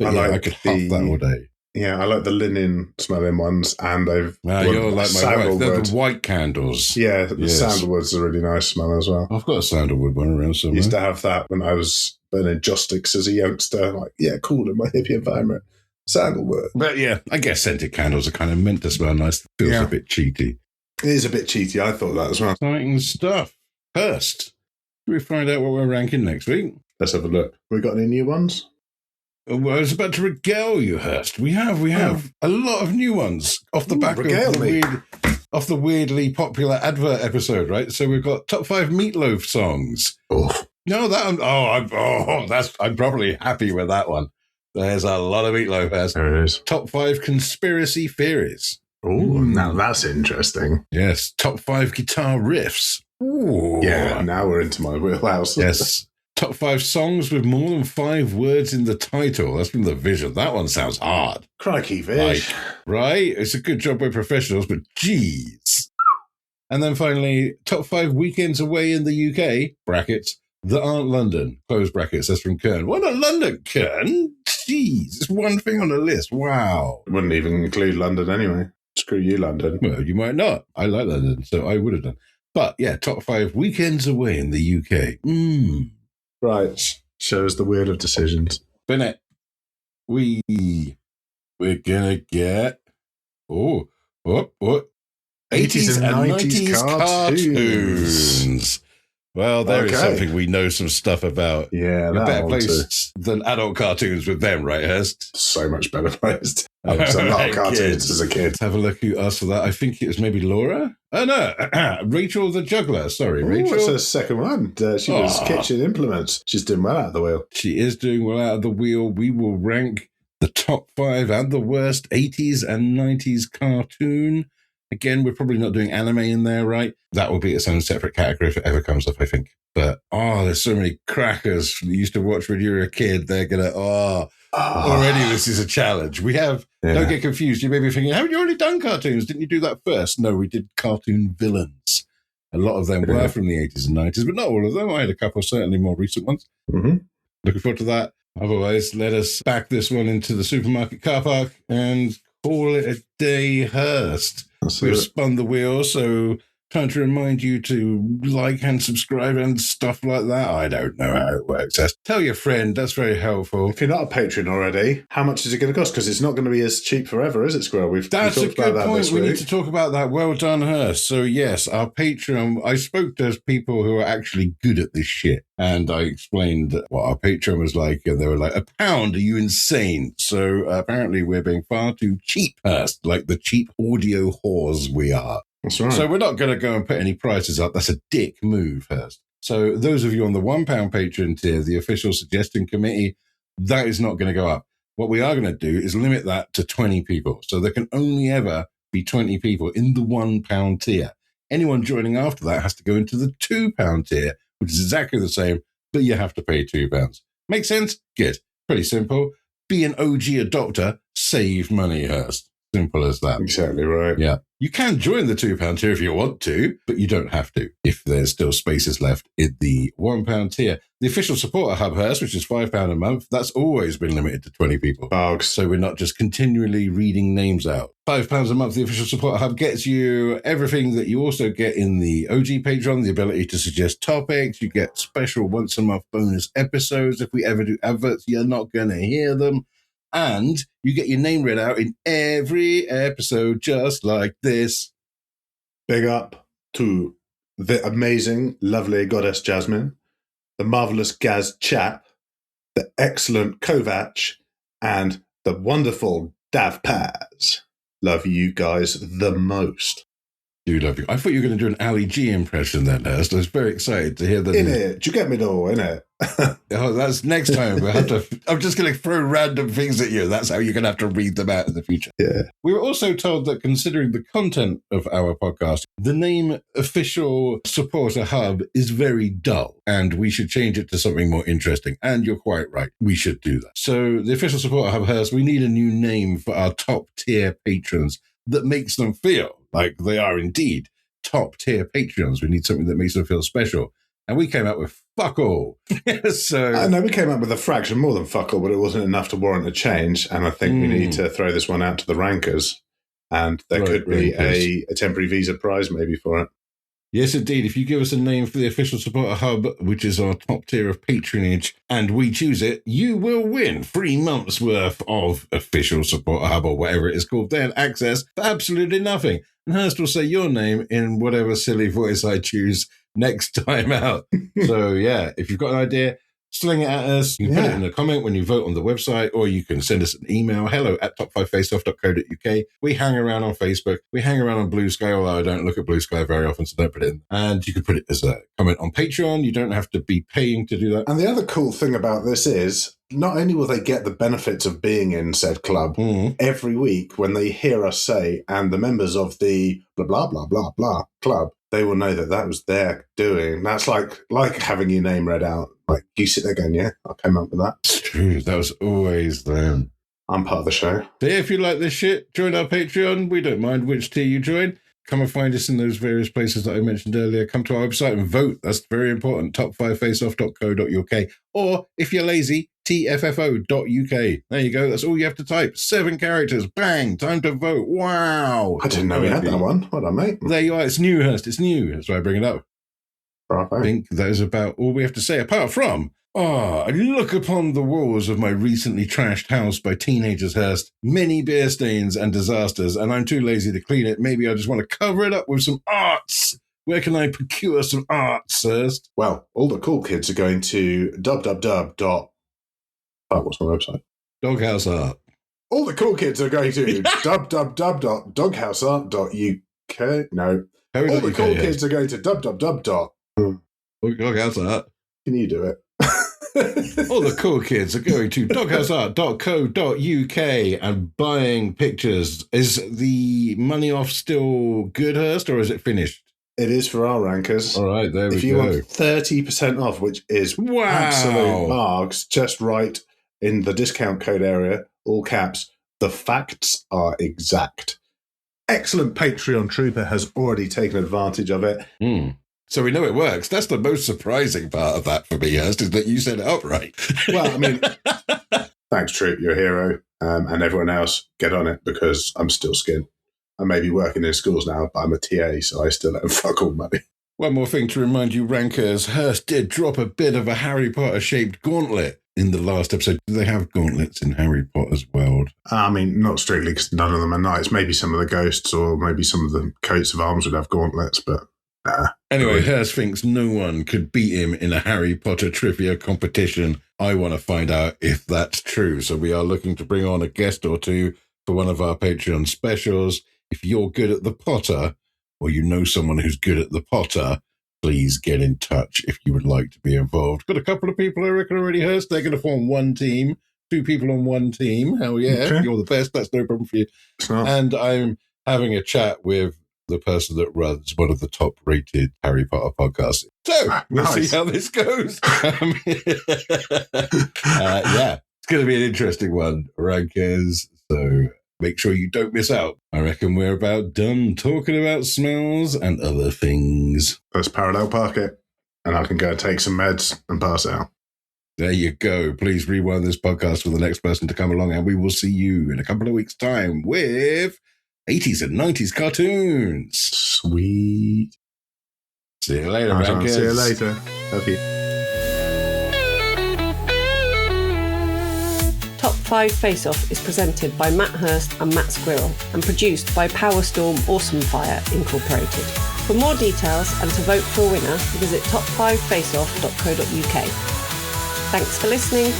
But I could huff that all day. Yeah, I like the linen smelling ones, and I've you're like my wife. They're the white candles. Yeah, the sandalwood's a really nice smell as well. I've got a sandalwood one around somewhere. Used to have that when I was burning joss sticks as a youngster. Like, yeah, cool in my hippie environment. Sandalwood. But yeah, I guess scented candles are kind of meant to smell nice. It feels a bit cheaty. It is a bit cheaty. I thought that as well. Exciting stuff. Hurst, should we find out what we're ranking next week? Let's have a look. We got any new ones? Well, I was about to regale you, Hurst. We have a lot of new ones off the back of the weirdly popular advert episode, right? So we've got top 5 meatloaf songs. Oh. No, I'm probably happy with that one. There's a lot of meatloaf, Hurst. There it is. Top 5 conspiracy theories. Oh, now that's interesting. Yes. Top 5 guitar riffs. Ooh. Yeah, now we're into my wheelhouse. Yes. Top 5 songs with more than 5 words in the title. That's from The Vision. That one sounds hard. Crikey, Vish. Right? It's a good job by professionals, but geez. And then finally, top 5 weekends away in the UK, brackets, that aren't London, close brackets. That's from Kern. Why not London, Kern? Jeez, it's one thing on the list. Wow. Wouldn't even include London anyway. Screw you, London. Well, you might not. I like London, so I would have done. But yeah, top 5 weekends away in the UK. Right. Shows the wheel of decisions. Bennett, we're gonna get 80s and 90s cartoons. Well, there is something we know some stuff about. Yeah, a better placed than adult cartoons with them, right, Hurst? So much better placed. I was a lot of cartoons as a kid. Let's have a look who asked for that. I think it was maybe Laura. Oh, no. Rachel the Juggler. Sorry, Rachel. That's her second one. She was kitchen implements. She's doing well out of the wheel. She is doing well out of the wheel. We will rank the top 5 and the worst 80s and 90s cartoon. Again, we're probably not doing anime in there, right? That will be its own separate category if it ever comes up, I think. But, there's so many crackers you used to watch when you were a kid. They're going to, already this is a challenge. We have, don't get confused. You may be thinking, haven't you already done cartoons? Didn't you do that first? No, we did cartoon villains. A lot of them were from the 80s and 90s, but not all of them. I had a couple, certainly more recent ones. Mm-hmm. Looking forward to that. Otherwise, let us back this one into the supermarket car park and call it a day, Hurst. We've spun the wheel, so trying to remind you to like and subscribe and stuff like that. I don't know how it works. Tell your friend. That's very helpful. If you're not a patron already, how much is it going to cost? Because it's not going to be as cheap forever, is it, Squirrell? That's a good point. We need to talk about that. Well done, Hurst. So yes, our Patreon, I spoke to people who are actually good at this shit. And I explained what our Patreon was like. And they were like, £1? Are you insane? So apparently we're being far too cheap, Hurst, like the cheap audio whores we are. That's right. So we're not going to go and put any prices up. That's a dick move, Hurst. So those of you on the £1 patron tier, the official suggestion committee, that is not going to go up. What we are going to do is limit that to 20 people. So there can only ever be 20 people in the £1 tier. Anyone joining after that has to go into the £2 tier, which is exactly the same, but you have to pay £2. Make sense? Good. Pretty simple. Be an OG adopter. Save money, Hurst. Simple as that. Exactly right. Yeah. You can join the £2 tier if you want to, but you don't have to if there's still spaces left in the £1 tier. The official supporter hub, Hurst, which is £5 a month, that's always been limited to 20 people. So we're not just continually reading names out. £5 a month, the official supporter hub gets you everything that you also get in the OG Patreon, the ability to suggest topics. You get special once a month bonus episodes. If we ever do adverts, you're not going to hear them. And you get your name read out in every episode, just like this. Big up to the amazing, lovely goddess Jasmine, the marvelous Gaz Chap, the excellent Kovac, and the wonderful Dav Paz. Love you guys the most. Do love you. I thought you were going to do an Ali G impression then, Hurst. I was very excited to hear that. Innit? Do you get me though, innit? Oh, that's next time. We'll have to. I'm just going to throw random things at you. That's how you're going to have to read them out in the future. Yeah. We were also told that considering the content of our podcast, the name Official Supporter Hub is very dull and we should change it to something more interesting. And you're quite right. We should do that. So the Official Supporter Hub, Hurst, we need a new name for our top tier patrons that makes them feel like they are indeed top tier patrons. We need something that makes them feel special. And we came up with fuck all. So I know we came up with a fraction more than fuck all, but it wasn't enough to warrant a change. And I think we need to throw this one out to the rankers. And there could be a temporary Visa prize maybe for it. yes, indeed. If you give us a name for the official supporter hub, which is our top tier of patronage, and we choose it, you will win 3 months worth of official supporter hub or whatever it is called. Then access for absolutely nothing. And Hurst will say your name in whatever silly voice I choose next time out. So yeah, if you've got an idea, sling it at us. You can put it in a comment when you vote on the website, or you can send us an email, hello@top5faceoff.co.uk. We hang around on Facebook. We hang around on Blue Sky, although I don't look at Blue Sky very often, so don't put it in. And you can put it as a comment on Patreon. You don't have to be paying to do that. And the other cool thing about this is, not only will they get the benefits of being in said club every week when they hear us say, and the members of the blah, blah, blah, blah, blah club, they will know that that was their doing. That's like having your name read out. Like, you sit there going, yeah, I came up with that. It's true. That was always them. I'm part of the show. So yeah, if you like this shit, join our Patreon. We don't mind which tier you join. Come and find us in those various places that I mentioned earlier. Come to our website and vote. That's very important. top5faceoff.co.uk. Or, if you're lazy, tffo.uk. There you go. That's all you have to type. 7 characters. Bang. Time to vote. Wow. I didn't know we had that one. Well done, mate. There you are. It's new, Hurst. It's new. That's why I bring it up. Bravo. I think that is about all we have to say, apart from, I look upon the walls of my recently trashed house by teenagers, Hurst, many beer stains and disasters, and I'm too lazy to clean it. Maybe I just want to cover it up with some arts. Where can I procure some arts, Hurst? Well, all the cool kids are going to www. What's my website? Doghouse Art. All the cool kids are going to www.doghouseart.uk. No. All the cool kids are going to www. Doghouse Art. Can you do it? All the cool kids are going to doghouseart.co.uk and buying pictures. Is the money off still good, Hurst, or is it finished? It is for our rankers. All right, there we go. If you want 30% off, which is absolute marks, just write in the discount code area, all caps, the facts are exact. Excellent Patreon trooper has already taken advantage of it. So we know it works. That's the most surprising part of that for me, Hurst, is that you set it up right. Well, I mean, thanks, Troop. You're a hero. And everyone else, get on it, because I'm still skin. I may be working in schools now, but I'm a TA, so I still have fuck all money. One more thing to remind you, rankers. Hurst did drop a bit of a Harry Potter-shaped gauntlet in the last episode. Do they have gauntlets in Harry Potter's world? I mean, not strictly, because none of them are knights. Maybe some of the ghosts or maybe some of the coats of arms would have gauntlets, but... Anyway, Hurst thinks no one could beat him in a Harry Potter trivia competition. I want to find out if that's true. So we are looking to bring on a guest or two for one of our Patreon specials. If you're good at the Potter, or you know someone who's good at the Potter, please get in touch if you would like to be involved. Got a couple of people I reckon already, Hurst. They're going to form one team. 2 people on one team. Hell yeah. Okay. You're the best. That's no problem for you. And I'm having a chat with the person that runs one of the top-rated Harry Potter podcasts. So, we'll see how this goes. Yeah, it's going to be an interesting one, rankers. So, make sure you don't miss out. I reckon we're about done talking about smells and other things. Let's parallel park it, and I can go and take some meds and pass out. There you go. Please rewind this podcast for the next person to come along, and we will see you in a couple of weeks' time with 80s and 90s cartoons. Sweet. See you later, rankers. See you later. Love you. Top 5 Face Off is presented by Matt Hurst and Matt Squirrell and produced by Powerstorm Awesomefire Incorporated. For more details and to vote for a winner, visit top5faceoff.co.uk. Thanks for listening.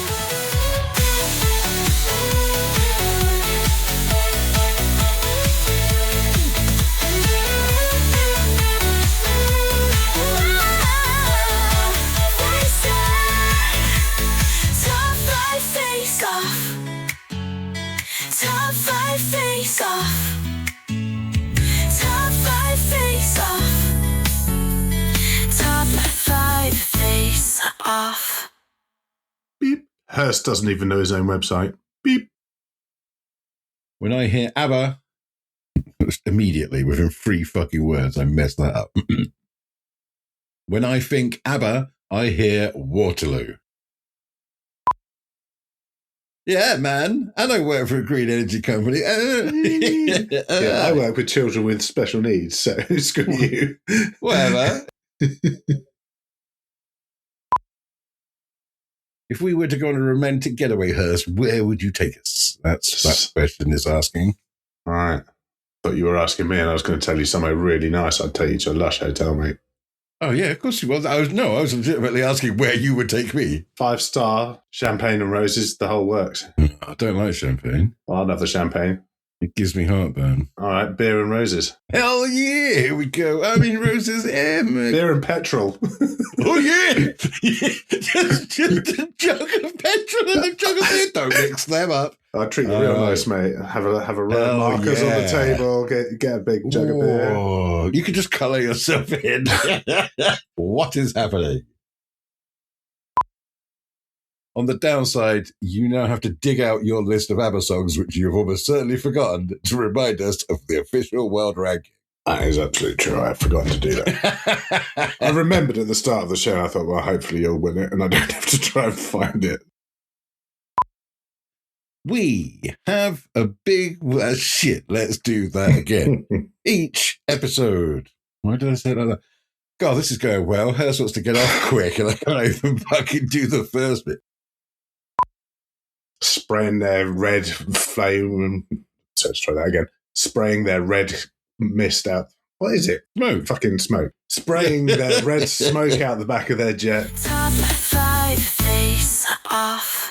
Beep. Hurst doesn't even know his own website. Beep. When I hear ABBA, immediately, within 3 fucking words, I mess that up. When I think ABBA, I hear Waterloo. Yeah, man. And I work for a green energy company. Yeah, I work with children with special needs, so screw you. Whatever. If we were to go on a romantic getaway, Hurst, where would you take us? That's that question is asking. All right. Thought you were asking me, and I was going to tell you somewhere really nice. I'd take you to a lush hotel, mate. Oh, yeah, of course you was. I was legitimately asking where you would take me. 5-star, champagne and roses, the whole works. I don't like champagne. Well, I'd have the champagne. It gives me heartburn. All right, beer and roses. Hell yeah, here we go. I mean, roses, Beer and petrol. Oh, yeah. just a jug of petrol and a jug of beer. Don't mix them up. I'll treat you real nice, mate. Have a row of markers on the table. Get a big jug of beer. Oh, you can just colour yourself in. What is happening? On the downside, you now have to dig out your list of ABBA songs, which you've almost certainly forgotten, to remind us of the official world ranking. That is absolutely true. I have forgotten to do that. I remembered at the start of the show, I thought, well, hopefully you'll win it, and I don't have to try and find it. We have a big... shit, let's do that again. Each episode... Why did I say it like that? God, this is going well. Hurst wants to get off quick, and I can't even fucking do the first bit. Spraying their red flame... So let's try that again. Spraying their red mist out... What is it? Smoke. Fucking smoke. Spraying their red smoke out the back of their jet. Top 5 face off.